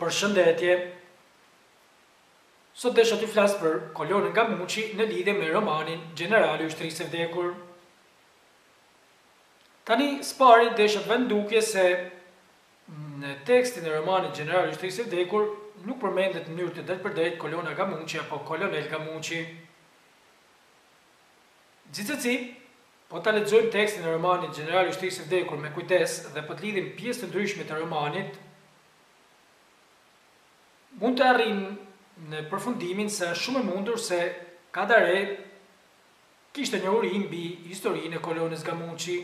Përshëndetje. Sot desha t'ju flas për Kolonën Gamucci në lidhje me romanin Gjenerali Ushtrisë e Vdekur. Tani, s'pari desha të vendukje se në tekstin e romanit Gjenerali Ushtrisë e Vdekur nuk përmendet në mënyrë të drejtpërdrejtë Kolona Gamucci apo Kolonel Gamucci. Gjithsesi, po ta lexojmë tekstin e romanit Gjenerali Ushtrisë e Vdekur me kujdes dhe po të lidhim pjesë të ndryshme të romanit, mund të arrim në përfundimin se është shumë e mundur se Kadare kishte një uri mbi historinë e Kolonës Gamucci,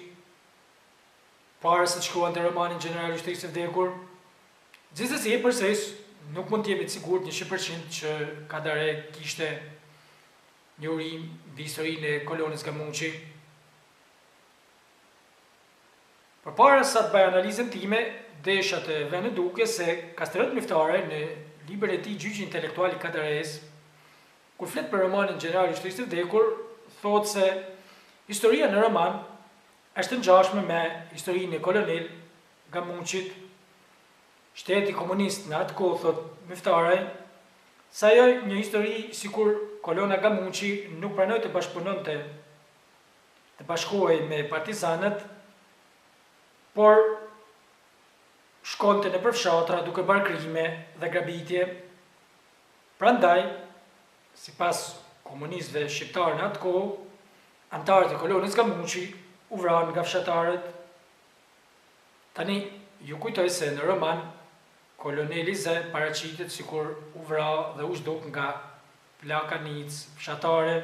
para se të shkruante romanin Gjenerali Ushtrisë e Vdekur. Gjithsesi, përsëris nuk mund të jemi të sigurt 100% që Kadare kishte një uri mbi historinë e Kolonës Gamucci. Përpara sa të bëj analizën time, desha të vënë duke se Kastërët Miftare në librin e tij Gjyqi Intelektual i Kadares, kur flet për romanin Gjenerali Ushtrisë e Vdekur, thotë se historia në roman është e ngjashme me historinë e Kolonel Gamucit. Shteti komunist në atë kohë, thotë Miftare, se ajo një histori sikur Kolona Gamucci nuk pranoi të bashkëpunonte, të bashkohej me partizanët, por shkonte nëpër fshatra duke bërë krime dhe grabitje. Prandaj, sipas komunistëve shqiptarë në atë kohë, antarët e Kolonës Gamucci u vranë nga fshatarët. Tani, ju kujtoj se në roman, koloneli Z paraqitet sikur u vra dhe u zhduk nga plaka nicë fshatare.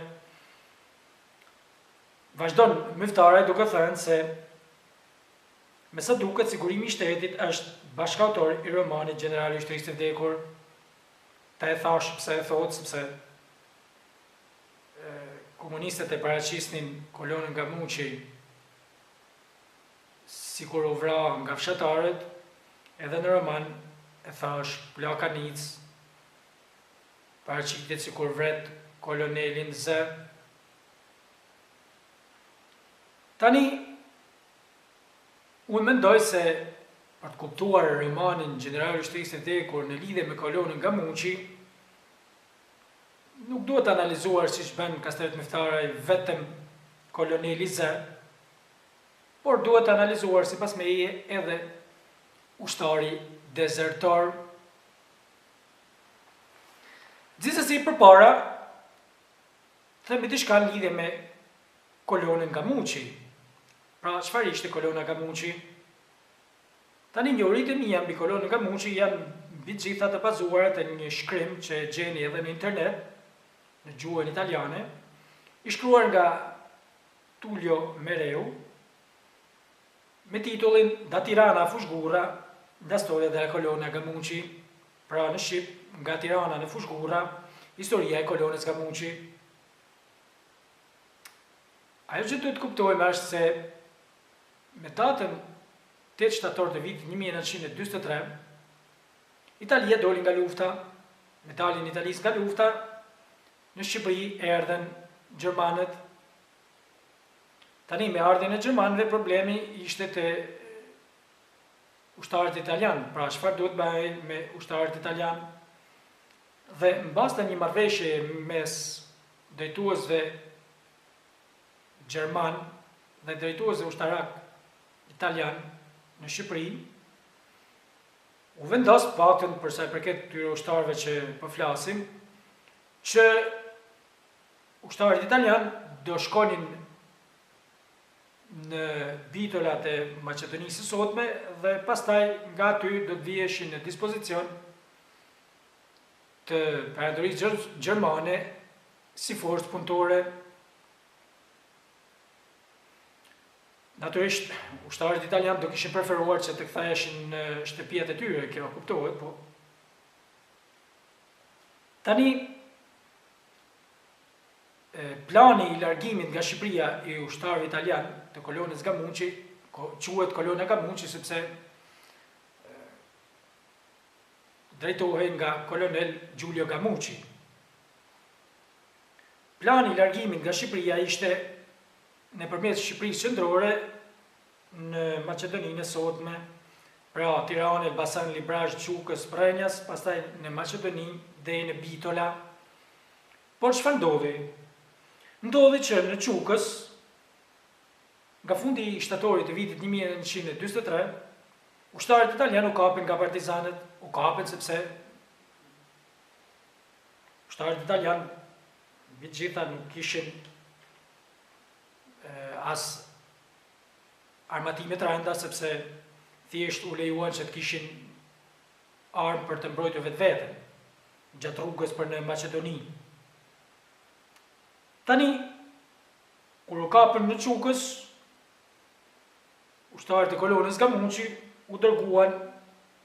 Vazhdon Miftare duke thënë se me sa duket, sigurimi i shtetit është bashkautor i romanit Gjenerali Ushtrisë e Vdekur. Ta e thash pse e thot, sepse komunistët e paraqisnin Kolonën Gamucci sikur u vra nga fshatarët, edhe në roman e thash plaka nicë paraqitet sikur vret kolonelin Z. Tani, unë mendoj se për të kuptuar romanin Gjenerali Ushtrisë e Vdekur në lidhje me Kolonën Gamucci, nuk duhet analizuar siç bën Kastërët Miftare vetëm koloneli Z, por duhet analizuar sipas meje edhe ushtari dezertor. Gjithsesi, përpara themi diçka në lidhje me Kolonën Gamucci. Pra, çfarë ishte Kolona Gamucci? Tani, njohuritë e mia mbi Kolonën Gamucci janë mbi të gjitha të bazuara te një shkrim që e gjeni edhe në internet, në gjuhën italiane, i shkruar nga Tullio Mereu, me titullin Da Tirana a Fushgurra, la storia della Colonna Gamucci. Pra, në shqip, nga Tirana në Fushgurra, historia e Kolonës Gamucci. Ajo që duhet të kuptojmë është se me datën 8 shtator të vitit 1943, Italia doli nga lufta. Me daljen e Italisë nga lufta, në Shqipëri erdhen gjermanët. Tani, me ardhjen e gjermanëve, problemi ishte te ushtarët italian. Pra, çfarë duhet bëhej me ushtarët italian? Dhe mbas një marrëveshje mes drejtuesve gjerman dhe drejtuesve ushtarak italian në Shqipëri, u vendos paktën për sa i përket këtyre ushtarëve që po flasim, që ushtarët italian do shkonin në bitolat e Maqedonisë së Sotme dhe pastaj nga aty do të viheshin në dispozicion të perandorisë gjermane si forcë punëtore. Natyrisht, ushtarët italian do kishin preferuar që të ktheheshin në shtëpiat e tyre, kjo kuptohet, po. Tani, plani i largimit nga Shqipëria i ushtarëve italian të Kolonës Gamucci, quhet Kolona Gamucci sepse drejtohej nga kolonel Giulio Gamucci. Plani i largimit nga Shqipëria ishte nëpërmjet Shqipërisë qendrore në Maqedoninë e Sotme pra Tiranë, Elbasan, Librazh, Çukës, Prenjas, pastaj në Maqedoni deri në Bitola. Por çfarë ndodhi? Ndodhi që në Çukës, nga fundi shtatorit të vitit 1943, ushtarët italianë u kapën nga partizanët, u kapën sepse ushtarët italianë gjitha nuk kishin as armatime të rënda, sepse thjesht u lejuan që të kishin armë për të mbrojtur vetveten gjatë rrugës për në Maqedoni. Tani, kur u kapën në Çukës, ushtarët e kolonës Gamucci u dërguan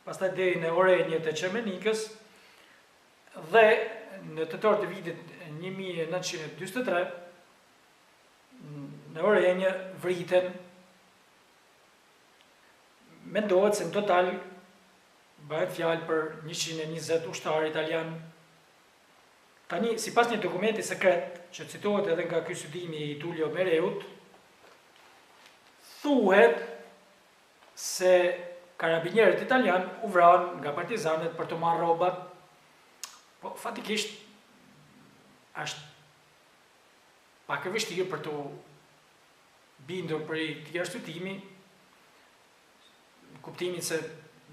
pastaj deri në orenjet e Qermenikës dhe në tetor të vitit 1943 në orenje vriten, mendohet se në total bëhet fjalë për 120 ushtarë italian. Tani, sipas një dokumenti sekret që citohet edhe nga ky studimi i Tullio Mereut, thuhet se karabinierët italian u vranë nga partizanët për të marrë rrobat, po fatikisht është pak e vështirë për të bindur për i këtij arshyetimi, në kuptimin se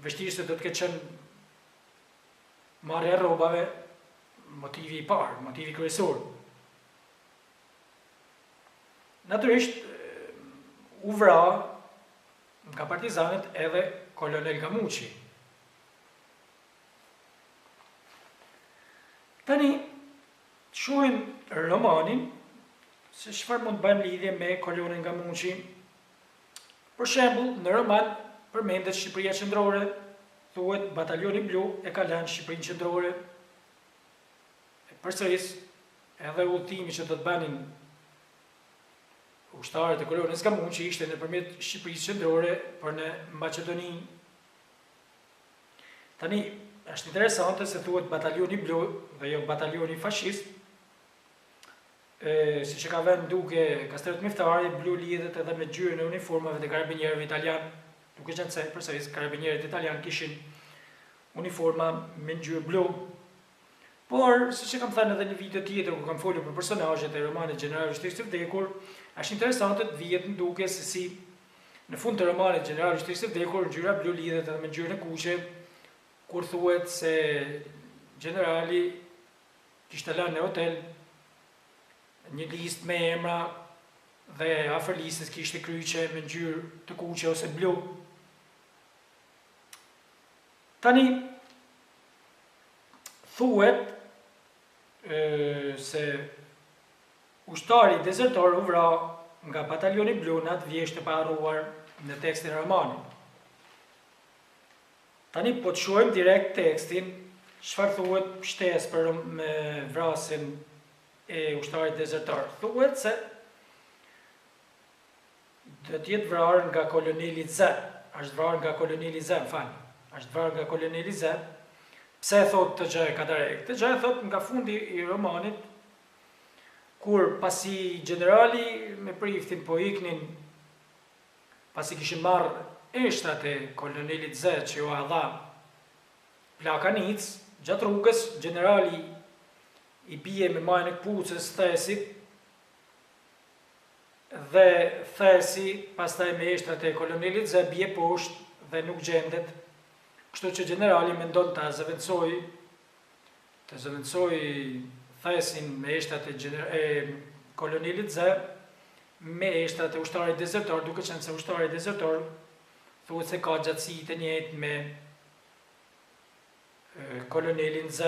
vështirësi do të ketë qenë marrja e rrobave motivi i parë, motivi kryesor. Natyrisht u vra nga partizanët edhe kolonel Gamucci. Tani, shohim Romanin, se çfarë mund të bëjmë lidhje me kolonën Gamucci. Për shembull, në roman përmendet Shqipëria Qendrore, thuhet Batalioni Blu e ka lënë Shqipërinë Qendrore. Përsëris, edhe udhëtimi që do të bënin ushtarët e kolonës Gamucci ishte nëpërmjet Shqipërisë Qendrore për në Maqedoni. Tani, është interesante se thuhet Batalioni Blu dhe jo Batalioni Fashist, si që ka vënë duke Kastellet Miftari, blu lidhet edhe me ngjyrën e uniformave të karabinierëve italian, duke qenë se përsëris karabinierët italian kishin uniforma me ngjyrë blu. Por, si që kam thënë edhe një video tjetër ku kam folur për personazhet e romanit Gjenerali Ushtrise të Vdekur, është interesante të vihet në duke se si në fund të romanit Gjenerali Ushtrise të Vdekur ngjyra blu lidhet edhe me ngjyrën e kuqe, kur thuhet se Gjenerali kishte lënë në hotel një listë me emra dhe afër listës kishte kryqe me ngjyrë të kuqe ose blu. Tani, thuhet se ushtari dezertor u vra nga batalioni blu në atë vjesht të paharruar në tekstin e romanit. Tani, po të shohim direkt tekstin, çfarë thuhet shtesë për vrasjen e ushtarit dezertor. Thuhet se do të jetë vrarë nga koloneli Z. Është vrarë nga koloneli Z, është vrarë nga koloneli Z. Pse thot të gjë ka direkt? Të gjë thot nga fundi i romanit, kur pasi Gjenerali me priftin po iknin, pasi kishin marrë eshtrat e kolonelit Z që ju dha plaka nic, gjatë rrugës, Gjenerali i bie me majën e kpucës thesit, dhe thesi, pastaj me eshtrat e kolonelit Z, bie poshtë dhe nuk gjendet. Kështu që Gjenerali mendon të zëvendësoj thesin me eshtrat e kolonelit Z, me eshtrat e ushtarit dezertor, duke qenë se ushtarit dezertor thuhet se ka gjatësi të njëjtë me kolonelin Z,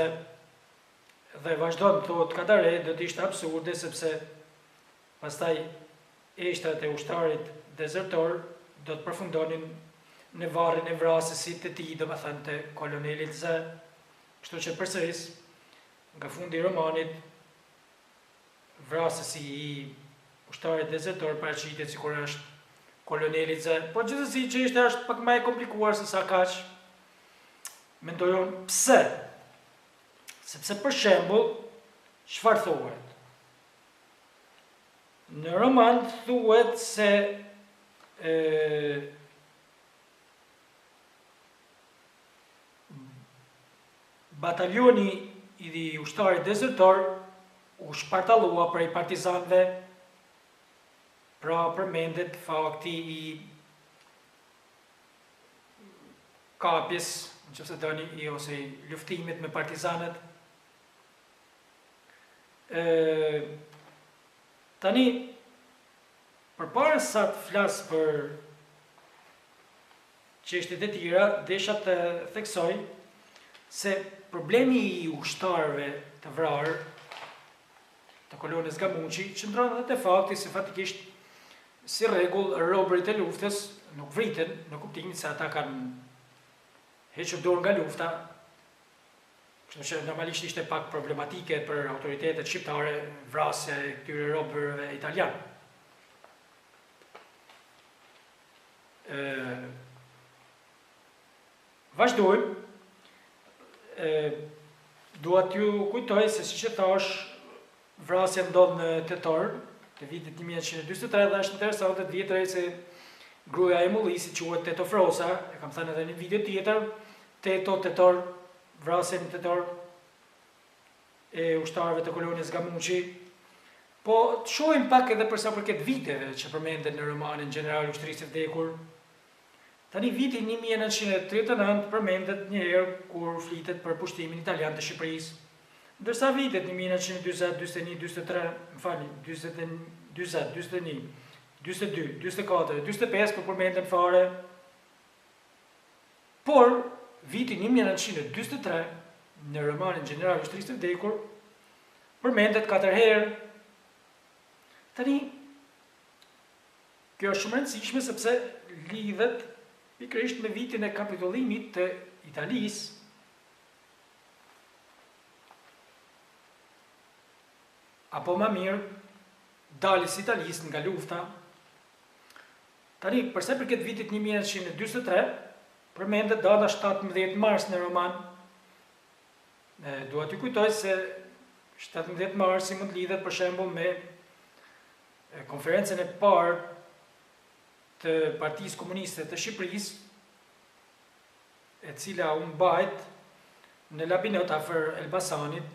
dhe vazhdon thotë kadare, do të ishte absurde sepse pastaj eshtrat e ushtarit dezertor do të përfundonin në varrin e vrasësit të tij, domethënë të kolonelit Z. Kështu që përsëris nga fundi i romanit vrasësi i ushtarit dezertor paraqitet sikur është koloneli Z. Po gjithsesi çështja është pak më e komplikuar se sa kaq. Mendojon pse? Sepse për shembull, çfarë thuhet? Në roman thuhet se bataljoni i ushtarit dezertor u shpartallua prej partizanëve, pra përmendet fakti i kapjes, nëse doni, ose luftimit me partizanët. Tani, përpara sa të flas për çështjet e tjera, desha të theksoj se problemi i ushtarëve të vrarë të kolonës Gamucci qëndron edhe te fakti se fatikisht si rregull robërit e luftës nuk vriten në kuptimin se ata kanë hequr dorë nga lufta, kështu që normalisht ishte pak problematike për autoritetet shqiptare vrasja e këtyre robërve italian. Vazhdojmë. Dua t'ju kujtoj se siç e thash, vrasja ndodh në tetor të vitit 1943 dhe është interesante të vjetër se gruaja e mullisit quhet Teto Frosa, e kam thënë edhe në një video tjetër, tetor, vrasja në tetor e ushtarëve të kolonës Gamucci. Po të shohim pak edhe për sa përket viteve që përmenden në romanin Gjenerali Ushtrisë Vdekur. Tani viti 1939 përmendet një herë kur flitet për pushtimin italian të Shqipërisë, ndërsa vitet 1940, 41, 43, m'falni, 40, 41, 42, 44, 45 po përmenden fare. Por viti 1943 në romanin Gjenerali Ushtrisë Vdekur përmendet 4 herë. Tani kjo është shumë e rëndësishme sepse lidhet pikërisht me vitin e kapitullimit të Italisë, apo më mirë, daljes Italisë nga lufta. Tani, përse përket vitit 1943, përmendet data 17 mars në roman. Dua t'ju kujtoj se 17 marsi mund lidhet për shembull me konferencën e parë të Partisë Komuniste të Shqipërisë, e cila u mbajt në Labinot afër Elbasanit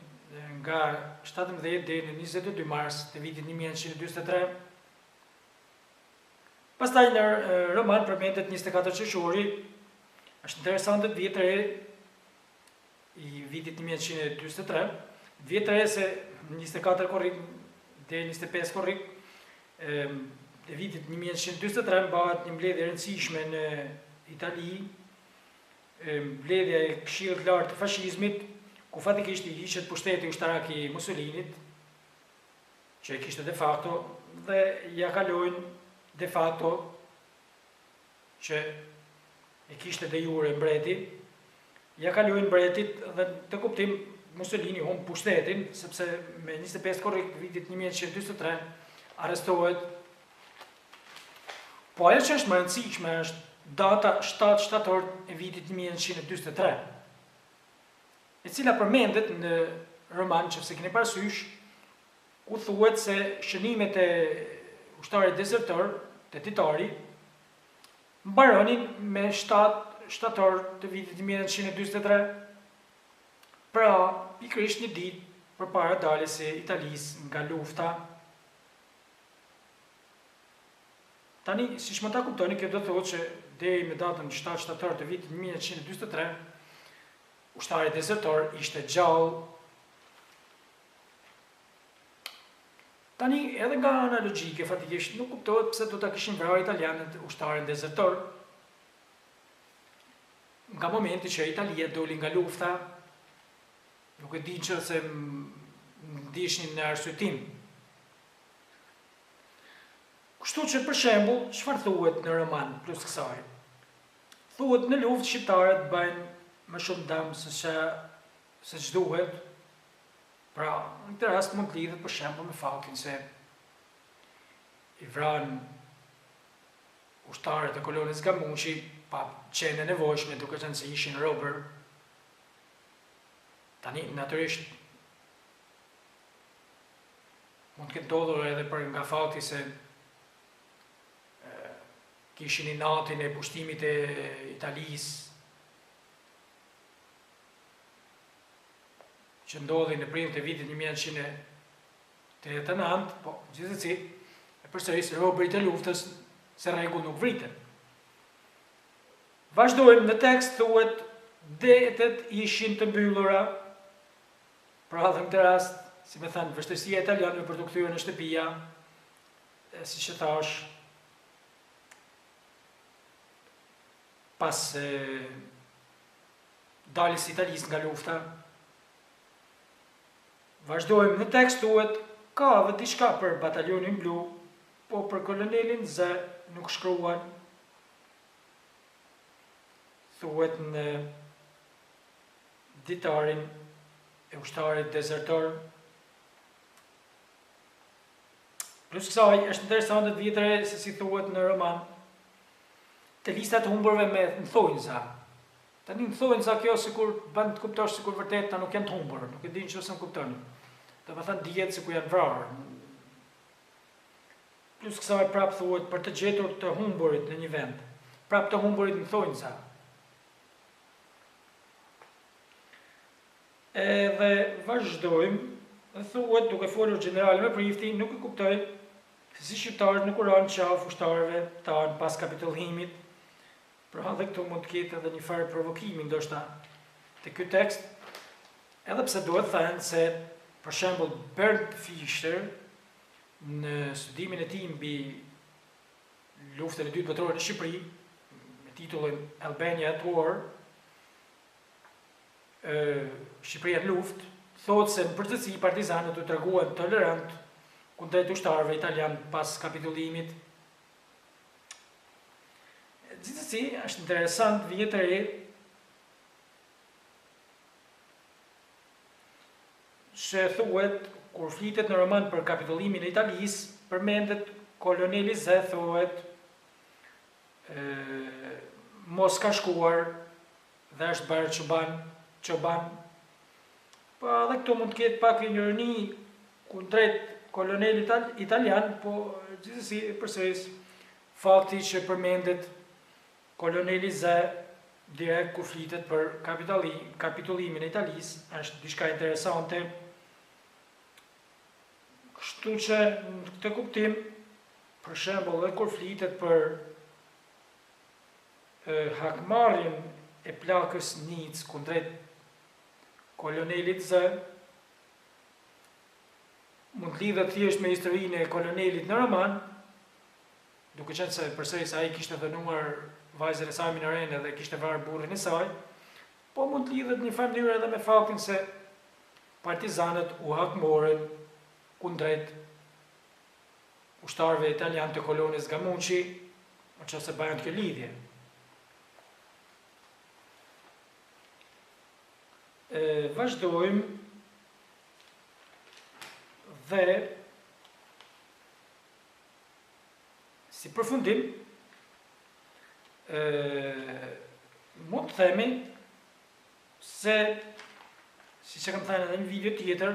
nga 17 deri në 22 mars të vitit 1943. Pastaj në roman përmendet 24 qershori. Është interesante të vjetë re i vitit 1943, vjetë re se 24 korrik deri 25 korrik e vitit 1943 mbahet një mbledhje e rëndësishme në Itali, mbledhja e Këshillit të Lartë të Fashizmit, ku fatikisht i hiqet pushteti ushtarak i Mussolinit, që e kishte de facto, dhe ja kalojnë de facto që e kishte de jure mbreti, ja kalojnë mbretit dhe të kuptim Mussolini humb pushtetin, sepse me 25 korrik vitit 1943 arrestohet. Po ajo që është më rëndësishme është data 7 shtator e vitit 1943, e cila përmendet në roman që se keni parasysh, ku thuhet se shënimet e ushtarit dezertor të Titori mbaronin me 7 shtator të vitit 1943, pra pikërisht një ditë përpara daljes së Italisë nga lufta. Tani, siç më ta kuptoni, kjo do të thotë që deri me datën 7 shtator të vitit 1943, ushtari dezertor ishte gjallë. Tani, edhe nga ana logjike, fatikisht nuk kuptohet pse do ta kishin vrarë italianët ushtarin dezertor, nga momenti që Italia doli nga lufta, nuk e di që se ndiheshin në arsyetim. Kështu që për shembull, çfarë thuhet në roman plus kësaj? Thuhet në luftë shqiptarët bëjnë më shumë dëm se ç'duhet. Pra, në këtë rast mund të lidhet për shembull me faktin se i vranë ushtarët e kolonës Gamucci pa qenë e nevojshme, duke qenë se ishin robër. Tani, natyrisht, mund të ketë ndodhur edhe për nga fakti se kishin i natin e pushtimit e Italisë. që ndodhi në prill të vitit 1989, po gjithsesi e përsëris robërit e luftës se rregull nuk vritet. Vazhdojmë, në tekst thuhet detet ishin të mbyllura, pra dhe në këtë rast, si me thënë, vështirësia e italianëve për të kthyer në shtëpia, siç e thash, pas daljes së Italisë nga lufta. Vazhdojmë, në tekst thuhet ka edhe diçka për batalionin blu, po për kolonelin Z nuk shkruan. Thuhet në ditarin e ushtarit dezertor. Plus kësaj, është interesante të vjetre se si thuhet në roman, të listat humburve me në thonjza. Tani në thonjza kjo sikur bën të kuptosh sikur vërtet ta nuk janë të humbur, nuk e din nëse më kuptoni. Do të thënë dihet sikur janë vrarë. Plus kësaj prap thuhet për të gjetur të humburit në një vend. Prap të humburit në thonjza. Edhe vazhdojmë, dhe thuhet duke folur Gjenerali me prifti, nuk e kuptoj se si shqiptarët nuk uranë qaf ushtarëve tanë pas kapitullimit. Pra dhe këtu mund të ketë edhe një farë provokimi ndoshta të ky tekst, edhe pse duhet thënë se për shembull Bernd Fischer në studimin e tij mbi luftën e dytë botërore në Shqipëri, me titullin Albania at War, Shqipëria në luftë, thotë se në përgjithësi partizanët u treguan tolerant kundrejt ushtarëve italian pas kapitullimit. Gjithsesi, është interesant vjet e re se thuhet kur flitet në roman për kapitullimin e Italisë, përmendet koloneli Z, thuhet mos ka shkuar dhe është bërë çoban. Po edhe këtu mund të ketë pak ironi kundrejt kolonelit italian, po gjithsesi përsëris fakti që përmendet koloneli Z direkt kur flitet për kapitullimin e Italisë është diçka interesante. Kështu që në këtë kuptim, për shembull, edhe kur flitet për hakmarrjen e plakës Nic kundrejt kolonelit Z, mund të lidhet thjesht me historinë e kolonelit në roman, duke qenë se përsëris ai kishte dënuar vajzën e saj minorene dhe kishte vrarë burrin e saj, po mund të lidhet në një farë mënyrë edhe me faktin se partizanët u hakmorën kundrejt ushtarëve italian të kolonës Gamucci, nëse bëjnë kjo lidhje. Vazhdojmë dhe si përfundim mund të themi se, si që kam thënë edhe në video tjetër,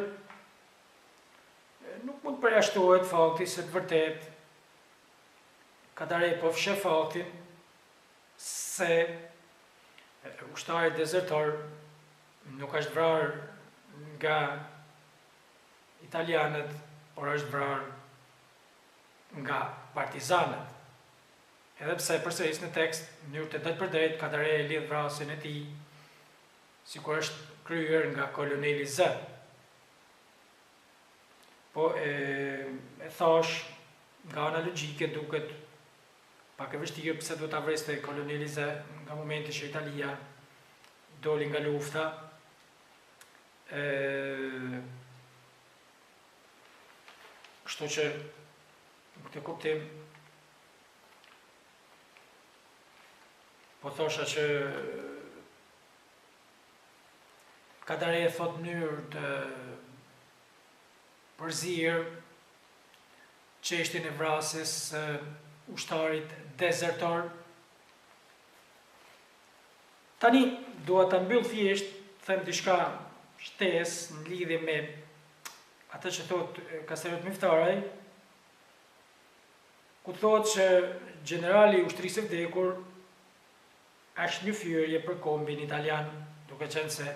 nuk mund të përjashtohet fakti se të vërtet Kadare po fsheh faktin se ushtari dezertor nuk është vrarë nga italianët, por është vrarë nga partizanët. Edhe pse përsëris në tekst, në mënyrë të drejtë Kadare e lidh vrasjen e tij, sikur është kryer nga koloneli Z. Po e thash, nga ana logjike duket pak e vështirë pse duhet ta vreste koloneli Z nga momenti që Italia doli nga lufta. Kështu që në këtë kuptim po thosha që Kadare e thot mënyrë të përzirë çështjen e vrasjes së ushtarit dezertor. Tani dua ta mbyll thjesht, them diçka shtesë në lidhje me atë që thot Kaserot Miftaraj, ku thot që Gjenerali Ushtrisë Vdekur është një fyerje për kombin italian, duke qenë se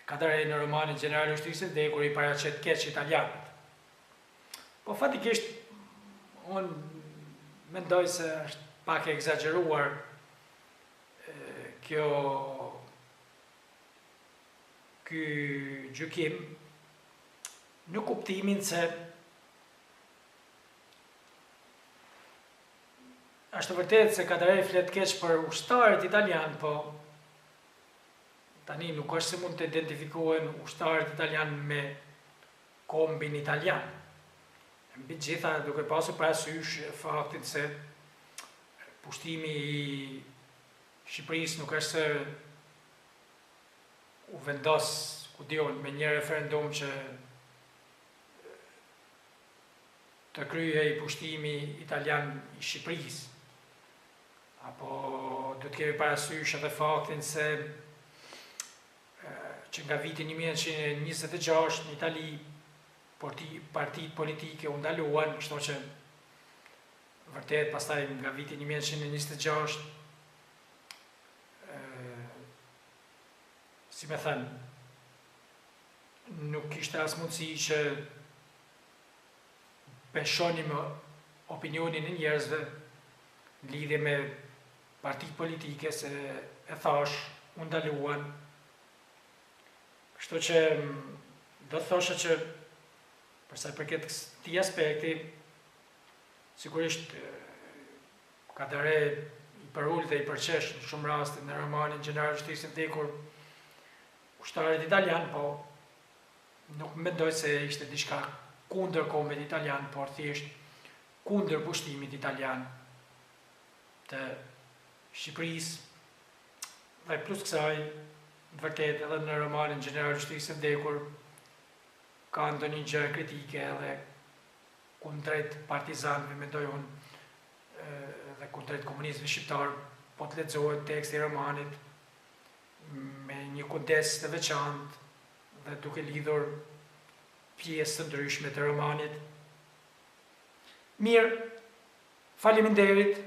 katërej në romanin Gjenerali Ushtrisë së Vdekur i paraqet keq italianët. Po fatikisht, unë mendoj se është pak e egzageruar ky gjykim në kuptimin se është vërtet se katërej flet keq për ushtarët italian, po tani nuk është se mund të identifikohen ushtarët italian me kombin italian. Mbi gjitha duke pasur parasysh faktin se pushtimi i Shqipërisë nuk është se u vendos, ku diun, me një referendum që të kryhej pushtimi italian i Shqipërisë. Apo do të kemi parasysh edhe faktin se që nga viti 1926 në Itali partitë politike u ndaluan, kështu që vërtet pastaj nga viti 1926 si me thënë, nuk kishte as mundësi që peshonim opinionin e njerëzve në lidhje me partitë politike se e thash, u ndaluan. Kështu që do të thosha që përsa i përket këtij aspekti, sigurisht katëre i përull dhe i përqesh në shumë raste në romanin Gjenerali Ushtrisë së Vdekur ushtarët italian, po nuk mendoj se ishte diçka kundër kombit italian, por thjesht kundër pushtimit italian të Shqipërisë. Dhe plus kësaj, vërtet edhe në romanin Gjenerali Ushtrisë së Vdekur ka ndonjë gjë kritike edhe kundrejt partizanëve, mendoj unë, dhe kundrejt komunizmit shqiptar, po të lexohet teksti i romanit me një kujdes të veçantë dhe duke lidhur pjesë të ndryshme të romanit. Mirë, faleminderit.